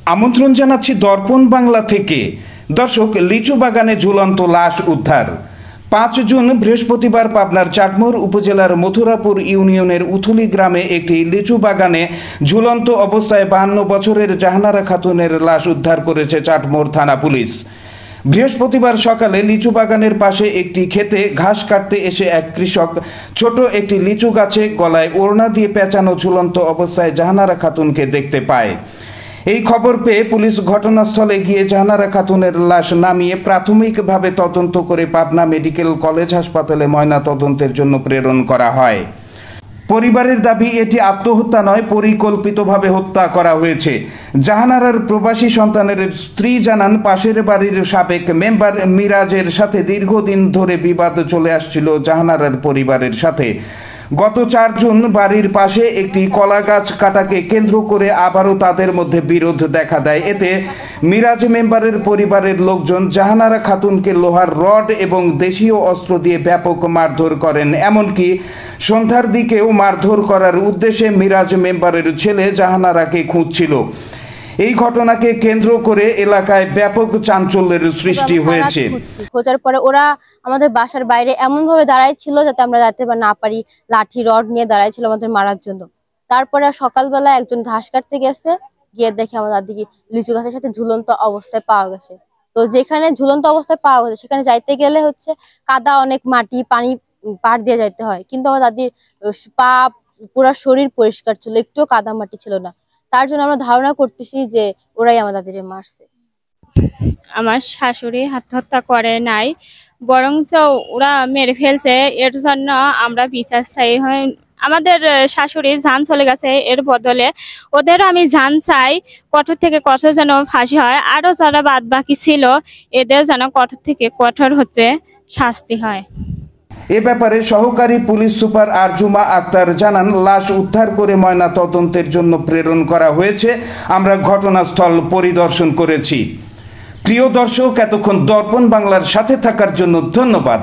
আমন্ত্রণ জানাচ্ছি দর্পণ বাংলা থেকে। দর্শক, লিচু বাগানে ঝুলন্ত লাশ উদ্ধার। ৫ জুন বৃহস্পতিবার পাবনার চাটমোহর উপজেলার মথুরাপুর ইউনিয়নের উথুলি গ্রামে একটি লিচু বাগানে ঝুলন্ত অবস্থায় ৫২ বছরের জাহানারা খাতুনের লাশ উদ্ধার করেছে চাটমোহর থানা পুলিশ। বৃহস্পতিবার সকালে লিচু বাগানের পাশে একটি ক্ষেতে ঘাস কাটতে এসে এক কৃষক ছোট একটি লিচু গাছে গলায় ওড়না দিয়ে পেঁচানো ঝুলন্ত অবস্থায় জাহানারা খাতুনকে দেখতে পায়। এই খবর পেয়ে পুলিশ ঘটনাস্থলে গিয়ে জাহানারা খাতুনের লাশ নামিয়ে প্রাথমিকভাবে তদন্ত করে পাবনা মেডিকেল কলেজ হাসপাতালে ময়না তদন্তের জন্য প্রেরণ করা হয়। পরিবারের দাবি, এটি আত্মহত্যা নয়, পরিকল্পিতভাবে হত্যা করা হয়েছে। জাহানারার প্রবাসী সন্তানের স্ত্রী জানান, পাশের বাড়ির সাবেক মেম্বার মিরাজের সাথে দীর্ঘদিন ধরে বিবাদ চলে আসছিল জাহানারার পরিবারের সাথে। গত ৪ জুন বাড়ির পাশে একটি কলা গাছ কাটাকে কেন্দ্র করে আবারও তাদের মধ্যে বিরোধ দেখা দেয়। এতে মিরাজ মেম্বারের পরিবারের লোকজন জাহানারা খাতুনকে লোহার রড এবং দেশীয় অস্ত্র দিয়ে ব্যাপক মারধর করেন। এমনকি সন্ধ্যার দিকেও মারধর করার উদ্দেশ্যে মিরাজ মেম্বারের ছেলে জাহানারাকে খুঁজছিল। এই ঘটনাকে কেন্দ্র করে এলাকায় ব্যাপক চাঞ্চল্যের সৃষ্টি হয়েছে। খোঁজার পরে ওরা আমাদের বাসার বাইরে এমন ভাবে দাঁড়াই ছিল যাতে আমরা যেতে না পারি, লাঠি রড নিয়ে দাঁড়াই ছিল আমাদের মারার জন্য। তারপরে সকালবেলা একজন ঘাস কাটতে গেছে, গিয়ে দেখে আমাদের দাদিকে লিচু গাছের সাথে ঝুলন্ত অবস্থায় পাওয়া গেছে। তো যেখানে ঝুলন্ত অবস্থায় পাওয়া গেছে সেখানে যাইতে গেলে হচ্ছে কাদা, অনেক মাটি, পানি পার দিয়ে যাইতে হয়, কিন্তু আমার দাদির পা পুরা শরীর পরিষ্কার ছিল, একটুও কাদা মাটি ছিল না। তার জন্য আমরা ধারণা করতেছি যে ওরাই আমার দাদিরে মারছে। আমার শাশুড়ি আত্মহত্যা করে নাই, বরঞ্চ ওরা মেরে ফেলছে। এর জন্য আমরা বিচার চাই। হয় আমাদের শাশুড়ি জান চলে গেছে, এর বদলে ওদের আমি জান চাই। কঠোর থেকে কঠোর যেন ফাঁসি হয়, আরো যারা বাদ বাকি ছিল এদের যেন কঠোর থেকে কঠোর হচ্ছে শাস্তি হয়। এ ব্যাপারে সহকারী পুলিশ সুপার আরজুমা আক্তার জানান, লাশ উদ্ধার করে ময়না তদন্তের জন্য প্রেরণ করা হয়েছে। আমরা ঘটনাস্থল পরিদর্শন করেছি। প্রিয় দর্শক, এতক্ষণ দর্পণ বাংলার সাথে থাকার জন্য ধন্যবাদ।